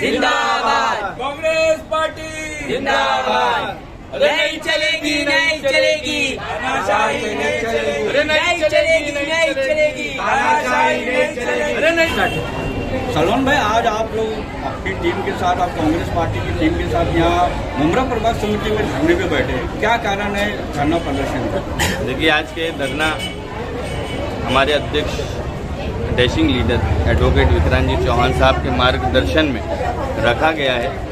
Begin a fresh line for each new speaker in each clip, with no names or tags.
जिंदाबाद,
कांग्रेस पार्टी
जिंदाबाद। नहीं चलेगी, नहीं चलेगी,
तानाशाही नहीं चलेगी,
अरे नहीं चलेगी, नहीं चलेगी,
तानाशाही नहीं चलेगी।
अरे नहीं।
सलमान भाई, आज आप लोग अपनी टीम के साथ, आप कांग्रेस पार्टी की टीम के साथ यहाँ मुमरा प्रभाग समिति में धरने पे बैठे हैं, क्या कारण है धरना प्रदर्शन का?
देखिए, आज के धरना हमारे अध्यक्ष डैशिंग लीडर एडवोकेट विक्रांत जी चौहान साहब के मार्गदर्शन में रखा गया है।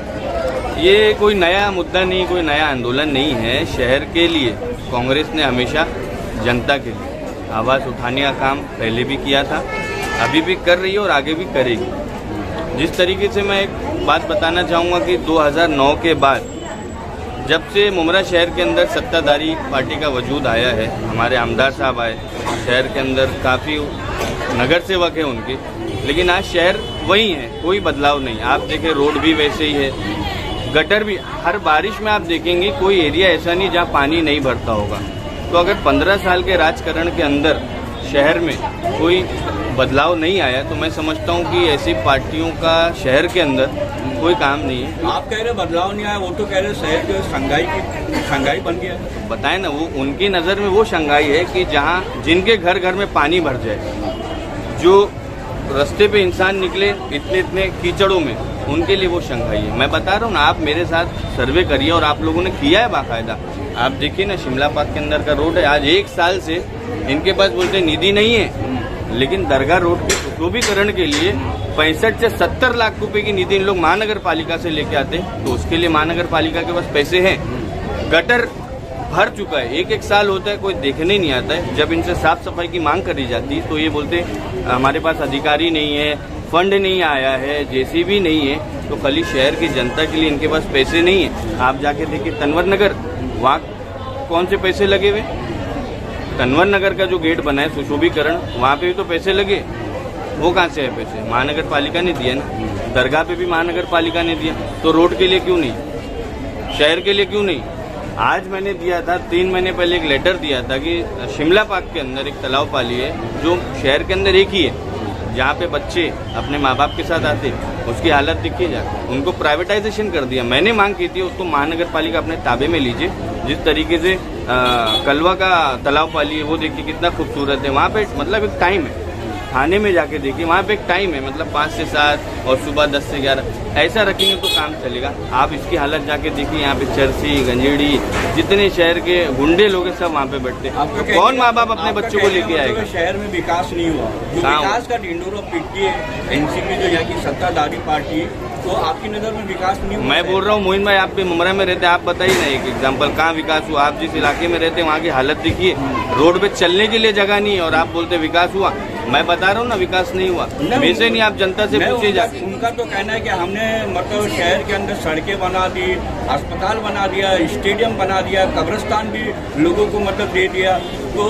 ये कोई नया मुद्दा नहीं, कोई नया आंदोलन नहीं है। शहर के लिए कांग्रेस ने हमेशा जनता के लिए आवाज़ उठाने का काम पहले भी किया था, अभी भी कर रही है और आगे भी करेगी। जिस तरीके से मैं एक बात बताना चाहूँगा कि 2009 के बाद जब से मुमरा शहर के अंदर सत्ताधारी पार्टी का वजूद आया है, हमारे आमदार साहब आए, शहर के अंदर काफ़ी नगर सेवक है उनके, लेकिन आज शहर वही है, कोई बदलाव नहीं। आप देखें, रोड भी वैसे ही है, गटर भी, हर बारिश में आप देखेंगे कोई एरिया ऐसा नहीं जहाँ पानी नहीं भरता होगा। तो अगर 15 साल के राजकारण के अंदर शहर में कोई बदलाव नहीं आया तो मैं समझता हूँ कि ऐसी पार्टियों का शहर के अंदर कोई काम नहीं है।
आप कह रहे बदलाव नहीं आया, वो तो कह रहे शहर के शंघाई बन गया।
बताएं ना, वो उनकी नज़र में वो शंघाई है कि जहाँ जिनके घर घर में पानी भर जाए, जो रास्ते पे इंसान निकले इतने इतने कीचड़ों में, उनके लिए वो शंघाई है। मैं बता रहा हूँ ना, आप मेरे साथ सर्वे करिए, और आप लोगों ने किया है बाकायदा। आप देखिए ना, शिमला पार्क के अंदर का रोड है, आज 1 साल से इनके पास बोलते निधि नहीं है, लेकिन दरगाह रोड के सुशोभीकरण के लिए 65 से 70 लाख रुपए की निधि इन लोग महानगर पालिका से लेके आते हैं। तो उसके लिए महानगर पालिका के पास पैसे हैं। गटर भर चुका है, 1 साल होता है, कोई देखने नहीं आता है। जब इनसे साफ सफाई की मांग करी जाती है तो ये बोलते हमारे पास अधिकारी नहीं है, फंड नहीं आया है, जेसीबी नहीं है। तो खाली शहर की जनता के लिए इनके पास पैसे नहीं है। आप जाके देखिए तनवर नगर, वहाँ कौन से पैसे लगे हुए? तनवर नगर का जो गेट बना है सुशोभीकरण, वहाँ पे भी तो पैसे लगे, वो कहाँ से है पैसे? महानगर पालिका ने दिया ना। दरगाह पे भी महानगर पालिका ने दिया, तो रोड के लिए क्यों नहीं, शहर के लिए क्यों नहीं? आज मैंने दिया था 3 महीने पहले एक लेटर दिया था कि शिमला पार्क के अंदर एक तालाब पाली है जो शहर के अंदर एक ही है, जहाँ पे बच्चे अपने माँ बाप के साथ आते, उसकी हालत दिखी जाती, उनको प्राइवेटाइजेशन कर दिया। मैंने मांग की थी उसको महानगर पालिका अपने ताबे में लीजिए। जिस तरीके से कलवा का तालाब पाली है, वो देखिए कितना खूबसूरत है। वहाँ पे मतलब एक टाइम है, थाने में जाके देखिए, वहाँ पे एक टाइम है, मतलब 5 से 7 और सुबह 10 से 11, ऐसा रखेंगे तो काम चलेगा। आप इसकी हालत जाके देखिए, यहाँ पे चरसी, गंजेड़ी, जितने शहर के गुंडे लोग हैं सब वहाँ पे बैठते हैं। कौन माँ बाप अपने बच्चों को लेके आएगा?
शहर में विकास नहीं हुआ, जो विकास का ढिंडोरा पीटती है एनसीपी, जो यहाँ की सत्ताधारी पार्टी है, तो आपकी नजर में विकास नहीं हुआ?
मैं बोल रहा हूँ मोहिन भाई, आप भी मुमरा में रहते हैं, आप बताइए ना एक एग्जांपल, कहाँ विकास हुआ? आप जिस इलाके में रहते हैं वहाँ की हालत देखिए, रोड पे चलने के लिए जगह नहीं है और आप बोलते विकास हुआ। मैं बता रहा हूँ ना, विकास नहीं हुआ। वैसे नहीं, आप जनता से पूछिए जाके।
उनका तो कहना है कि हमने मतलब शहर के अंदर सड़कें बना दी, अस्पताल बना दिया, स्टेडियम बना दिया, कब्रिस्तान भी लोगों को मतलब दे दिया, तो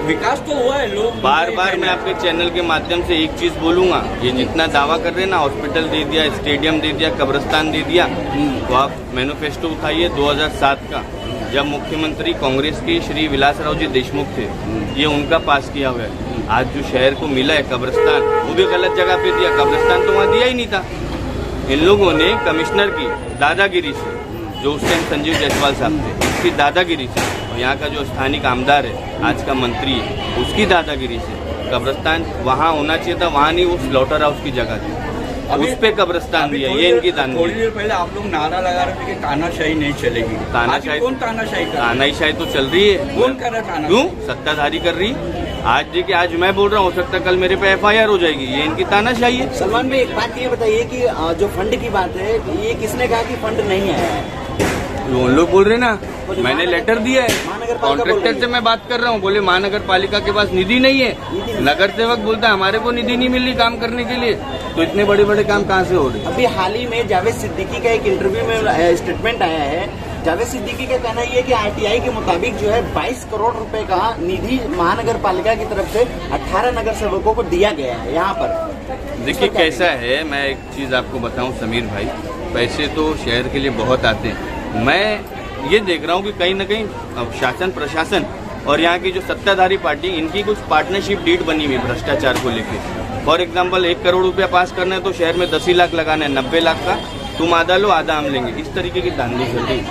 विकास तो हुआ है। लोग
बार बार मैं आपके चैनल के माध्यम से एक चीज बोलूंगा, ये जितना दावा कर रहे हैं ना, हॉस्पिटल दे दिया, स्टेडियम दे दिया, कब्रिस्तान दे दिया, तो आप मैनिफेस्टो उठाइए 2007 का, जब मुख्यमंत्री कांग्रेस के श्री विलासराव जी देशमुख थे, ये उनका पास किया हुआ है। आज जो शहर को मिला है कब्रिस्तान, वो भी गलत जगह पे दिया, कब्रिस्तान तो वहाँ दिया ही नहीं था। इन लोगों ने कमिश्नर की दादागिरी से, जो उस टाइम संजीव जायसवाल साहब थे, उसकी दादागिरी से, और यहाँ का जो स्थानिक आमदार है, आज का मंत्री है, उसकी दादागिरी से कब्रिस्तान वहाँ होना चाहिए था, वहाँ नहीं, वो स्लॉटर हाउस की जगह थी, उस पे कब्रिस्तान दिया। ये इनकी दानगी।
थोड़ी देर पहले आप लोग नारा लगा रहे थे कि तानाशाही नहीं चलेगी।
तानाशाही
कौन तानाशाही कर रहा है?
तानाशाही तो चल रही है।
कौन कर रहा है तानाशाही?
क्यों? सत्ताधारी कर रही है। आज देखिए, आज मैं बोल रहा हूँ, हो सकता है कल मेरे पे FIR हो जाएगी, ये इनकी तानाशाही है।
सलमान भाई, एक बात ये बताइए कि जो फंड की बात है, ये किसने कहा कि फंड नहीं आया है?
उन लोग बोल रहे ना, मैंने लेटर दिया है, कॉन्ट्रैक्टर से मैं बात कर रहा हूँ, बोले महानगर पालिका के पास निधि नहीं है। नगर सेवक बोलता है हमारे को निधि नहीं मिल रही काम करने के लिए, तो इतने बड़े बड़े काम कहाँ से हो रहे?
अभी हाल ही में जावेद सिद्दीकी का एक इंटरव्यू में स्टेटमेंट आया है। जावेद सिद्दीकी का कहना यह है कि RTI के मुताबिक जो है 22 करोड़ रुपए का निधि महानगर पालिका की तरफ से 18 नगर सेवकों को दिया गया है। यहाँ पर
देखिए कैसा है, मैं एक चीज आपको बताऊं समीर भाई, पैसे तो शहर के लिए बहुत आते हैं। मैं ये देख रहा हूँ कि कहीं ना कहीं शासन प्रशासन और यहाँ की जो सत्ताधारी पार्टी, इनकी कुछ पार्टनरशिप डीड बनी हुई भ्रष्टाचार को लेकर। फॉर एग्जांपल 1 करोड़ रुपया पास करना है तो शहर में 10 ही लाख लगाना है, 90 लाख का तुम आधा लो आधा हम लेंगे, इस तरीके की धांधली चल रही।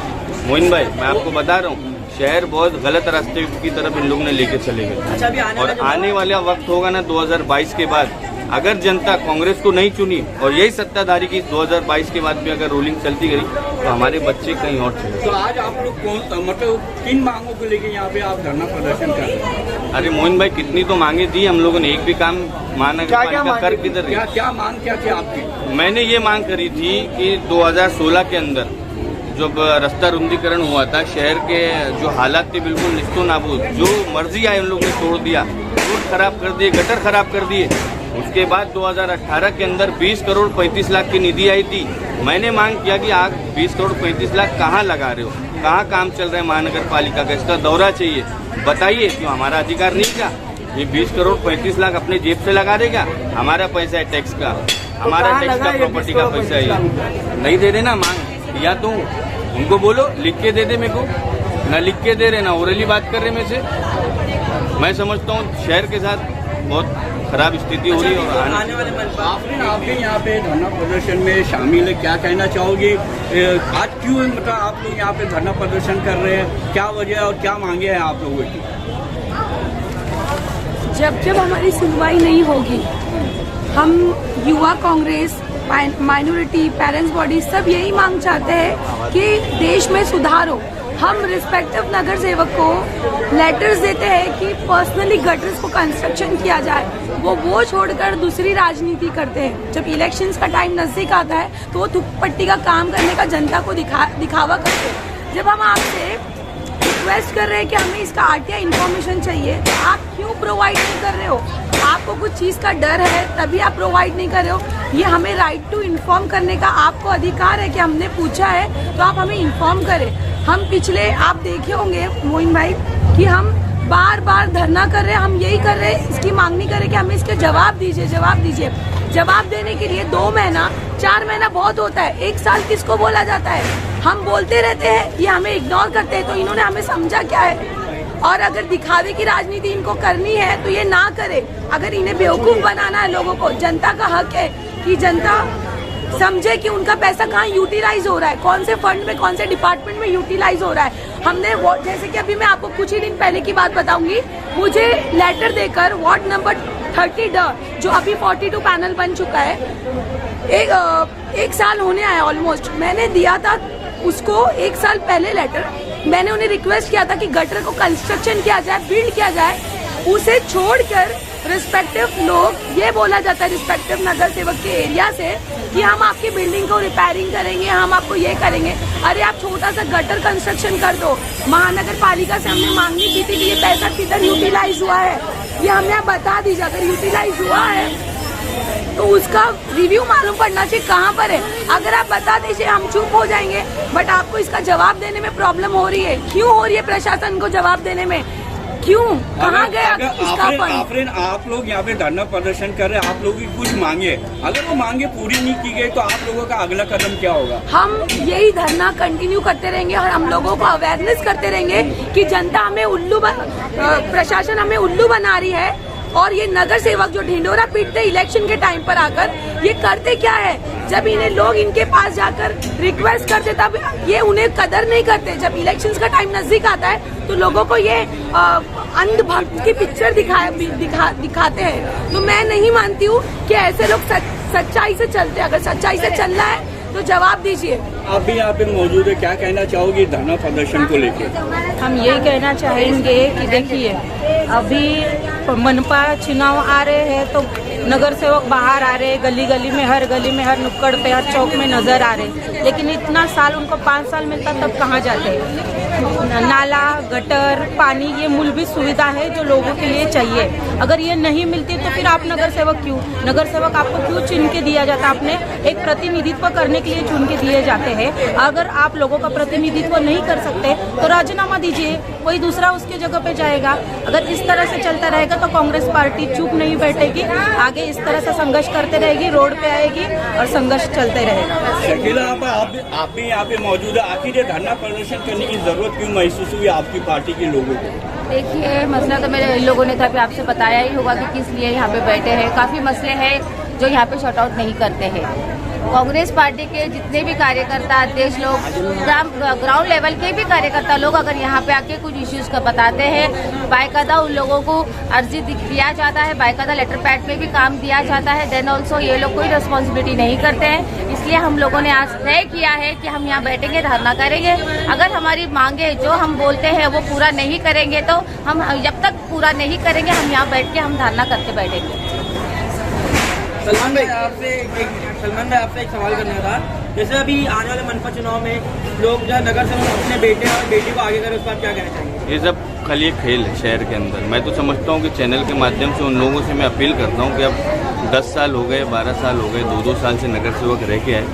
मोइन भाई मैं आपको बता रहा हूँ, शहर बहुत गलत रास्ते की तरफ इन लोग ने लेके चले गए। और आने वाला वक्त होगा ना 2022 के बाद, अगर जनता कांग्रेस को नहीं चुनी और यही सत्ताधारी की 2022 के बाद भी अगर रूलिंग चलती गई तो हमारे बच्चे कहीं और चले।
तो आज आप लोग कौन मतलब किन मांगों को लेके यहाँ पे आप धरना प्रदर्शन कर रहे हैं?
अरे मोहन भाई कितनी तो मांगे दी हम लोगों ने, एक भी काम महानगर पालिका कर किधर?
क्या मांग क्या थी आपकी?
मैंने ये मांग करी थी कि 2016 के अंदर जब रास्ता रुंदीकरण हुआ था, शहर के जो हालात थे बिल्कुल निस्तो नाबूद, जो मर्जी आए उन लोगों ने तोड़ दिया, रोड खराब कर दिए, गटर खराब कर दिए। उसके बाद 2018 के अंदर 20 करोड़ 35 लाख की निधि आई थी। मैंने मांग किया कि आप 20 करोड़ 35 लाख कहाँ लगा रहे हो, कहाँ काम चल रहा है महानगर पालिका का, इसका दौरा चाहिए, बताइए। क्यों हमारा अधिकार नहीं क्या? ये 20 करोड़ 35 लाख अपने जेब से लगा देगा? हमारा पैसा है टैक्स का, हमारा टैक्स का प्रॉपर्टी का पैसा है, नहीं दे रहे ना मांग। या तो उनको बोलो लिख के दे दे मेरे को, ना लिख के दे रहे ना ओरली बात कर रहे मेरे से। मैं समझता हूँ शहर के साथ बहुत खराब स्थिति हो रही है। और
आने वाले
आप भी यहाँ पे धरना प्रदर्शन में शामिल है, क्या कहना चाहोगे? आज क्यों मतलब आप लोग यहाँ पे धरना प्रदर्शन कर रहे हैं, क्या वजह और क्या मांगे हैं आप लोगों की?
जब जब हमारी सुनवाई नहीं होगी, हम युवा कांग्रेस, माइनॉरिटी, पेरेंट्स बॉडी सब यही मांग चाहते हैं कि देश में सुधार हो। हम रिस्पेक्टिव नगर सेवक को लेटर्स देते हैं कि पर्सनली गटर्स को कंस्ट्रक्शन किया जाए, वो छोड़कर दूसरी राजनीति करते हैं। जब इलेक्शंस का टाइम नजदीक आता है तो वो थुकपट्टी का काम करने का जनता को दिखावा करते हैं। जब हम आपसे रिक्वेस्ट कर रहे हैं कि हमें इसका आरटीआई इन्फॉर्मेशन चाहिए, तो आप क्यों प्रोवाइड नहीं कर रहे हो? आपको कुछ चीज़ का डर है तभी आप प्रोवाइड नहीं कर रहे हो। ये हमें राइट टू इन्फॉर्म करने का आपको अधिकार है कि हमने पूछा है तो आप हमें इन्फॉर्म करें। हम पिछले आप देखे होंगे मोइन भाई कि हम बार बार धरना कर रहे हैं, हम यही कर रहे हैं, इसकी मांग नहीं कर रहे कि हमें इसके जवाब दीजिए, जवाब दीजिए। जवाब देने के लिए 2 महीना 4 महीना बहुत होता है, 1 साल किसको बोला जाता है? हम बोलते रहते हैं, ये हमें इग्नोर करते हैं। तो इन्होंने हमें समझा क्या है? और अगर दिखावे की राजनीति इनको करनी है तो ये ना करे। अगर इन्हें बेवकूफ बनाना है लोगों को, जनता का हक है कि जनता समझे कि उनका पैसा कहाँ यूटिलाइज हो रहा है, कौन से फंड में, कौन से डिपार्टमेंट में यूटिलाइज हो रहा है। हमने जैसे कि अभी मैं आपको कुछ ही दिन पहले की बात बताऊंगी, मुझे लेटर देकर वार्ड नंबर 30 जो अभी 42 पैनल बन चुका है, एक साल होने आया ऑलमोस्ट, मैंने दिया था उसको 1 साल पहले लेटर। मैंने उन्हें रिक्वेस्ट किया था कि गटर को कंस्ट्रक्शन किया जाए, बिल्ड किया जाए। उसे छोड़कर रिस्पेक्टिव लोग, ये बोला जाता है रिस्पेक्टिव नगर सेवक के एरिया से कि हम आपकी बिल्डिंग को रिपेयरिंग करेंगे, हम आपको ये करेंगे। अरे आप छोटा सा गटर कंस्ट्रक्शन कर दो। महानगर पालिका से हमने मांगनी की थी कि ये पैसा किधर यूटिलाइज हुआ है, ये हमें आप बता दीजिए। अगर यूटिलाइज हुआ है तो उसका रिव्यू मालूम पड़ना चाहिए कहाँ पर है। अगर आप बता दीजिए हम चुप हो जाएंगे, बट आपको इसका जवाब देने में प्रॉब्लम हो रही है। क्यों हो रही है प्रशासन को जवाब देने में? क्यों? कहाँ गया इसका फंड?
आप लोग यहाँ पे धरना प्रदर्शन कर रहे हैं, आप लोगों की कुछ मांगे, अगर वो मांगे पूरी नहीं की गई तो आप लोगों का अगला कदम क्या होगा?
हम यही धरना कंटिन्यू करते रहेंगे और हम लोगों को अवेयरनेस करते रहेंगे कि जनता हमें प्रशासन हमें उल्लू बना रही है। और ये नगर सेवक जो ढिंडोरा पीटते इलेक्शन के टाइम पर आकर, ये करते क्या है? जब इन्हें लोग इनके पास जाकर रिक्वेस्ट करते तब ये उन्हें कदर नहीं करते। जब इलेक्शंस का टाइम नजदीक आता है तो लोगों को ये अंधभक्त की पिक्चर दिखाते हैं। तो मैं नहीं मानती हूँ कि ऐसे लोग सच्चाई से चलते। अगर सच्चाई से चलना है तो जवाब दीजिए।
आप भी यहाँ पे मौजूद है, क्या कहना चाहोगी धरना प्रदर्शन को लेके?
हम यही कहना चाहेंगे कि देखिए, अभी मनपा चुनाव आ रहे हैं तो नगर सेवक बाहर आ रहे हैं, गली गली में, हर नुक्कड़ पे, हर चौक में नजर आ रहे, लेकिन इतना साल उनको 5 साल मिलता तब कहाँ जाते हैं? नाला, गटर, पानी, ये मूलभूत सुविधा है जो लोगों के लिए चाहिए। अगर ये नहीं मिलती तो फिर आप नगर सेवक क्यों? नगर सेवक आपको क्यों चुन के दिया जाता है? आपने एक प्रतिनिधित्व करने के लिए चुन के दिए जाते हैं। अगर आप लोगों का प्रतिनिधित्व नहीं कर सकते तो राजीनामा दीजिए, कोई दूसरा उसके जगह पे जाएगा। अगर इस तरह से चलता रहेगा तो कांग्रेस पार्टी चुप नहीं बैठेगी, आगे इस तरह से संघर्ष करते रहेगी, रोड पे आएगी और संघर्ष चलते रहेगा।
शकीला आप भी यहाँ पे मौजूद है, आखिर ये धरना प्रदर्शन करने की जरूरत क्यों महसूस हुई आपकी पार्टी के लोगों को?
देखिए मसला तो मेरे इन लोगों ने तो अभी आपसे बताया ही होगा कि किस लिए यहाँ पे बैठे हैं। काफ़ी मसले हैं जो यहाँ पे शॉर्ट आउट नहीं करते हैं। कांग्रेस पार्टी के जितने भी कार्यकर्ता अध्यक्ष लोग, ग्राउंड लेवल के भी कार्यकर्ता लोग अगर यहाँ पे आके कुछ इश्यूज का बताते हैं, बाकायदा उन लोगों को अर्जी दिया जाता है, बाकायदा लेटर पैड में भी काम दिया जाता है। देन ऑल्सो ये लोग कोई रिस्पॉन्सिबिलिटी नहीं करते हैं। इसलिए हम लोगों ने आज तय किया है कि हम यहाँ बैठेंगे, धरना करेंगे। अगर हमारी मांगे जो हम बोलते हैं वो पूरा नहीं करेंगे तो हम जब तक पूरा नहीं करेंगे हम यहाँ बैठ के हम धरना करके बैठेंगे।
सलमान भाई आपसे एक सवाल करना था। जैसे अभी आने वाले मनपा चुनाव में लोग जो नगर से अपने बेटे और बेटी को आगे करें, उस पर क्या कहना चाहेंगे?
ये सब खाली खेल है शहर के अंदर। मैं तो समझता हूँ कि चैनल के माध्यम से उन लोगों से मैं अपील करता हूँ कि अब 10 साल हो गए, 12 साल हो गए, 2-2 साल से नगर सेवक रह के आए,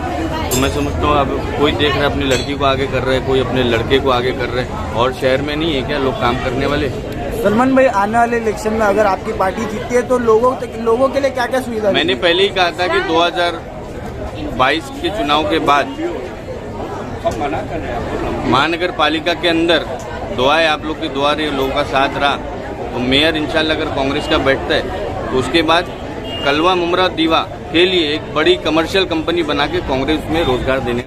तो मैं समझता हूँ अब कोई देख रहा है अपनी लड़की को आगे कर रहा है, कोई अपने लड़के को आगे कर रहा है, और शहर में नहीं है क्या लोग काम करने वाले?
सलमान भाई, आने वाले इलेक्शन में अगर आपकी पार्टी जीतती है तो लोगों के लिए क्या क्या सुविधा?
मैंने पहले ही कहा था कि 2022 के चुनाव के बाद महानगर पालिका के अंदर दुआ है, आप लोग की दुआ रही, लोगों का साथ रहा, तो मेयर इंशाल्लाह अगर कांग्रेस का बैठता है तो उसके बाद कलवा मुमरा दीवा के लिए एक बड़ी कमर्शियल कंपनी बना के कांग्रेस में रोजगार देने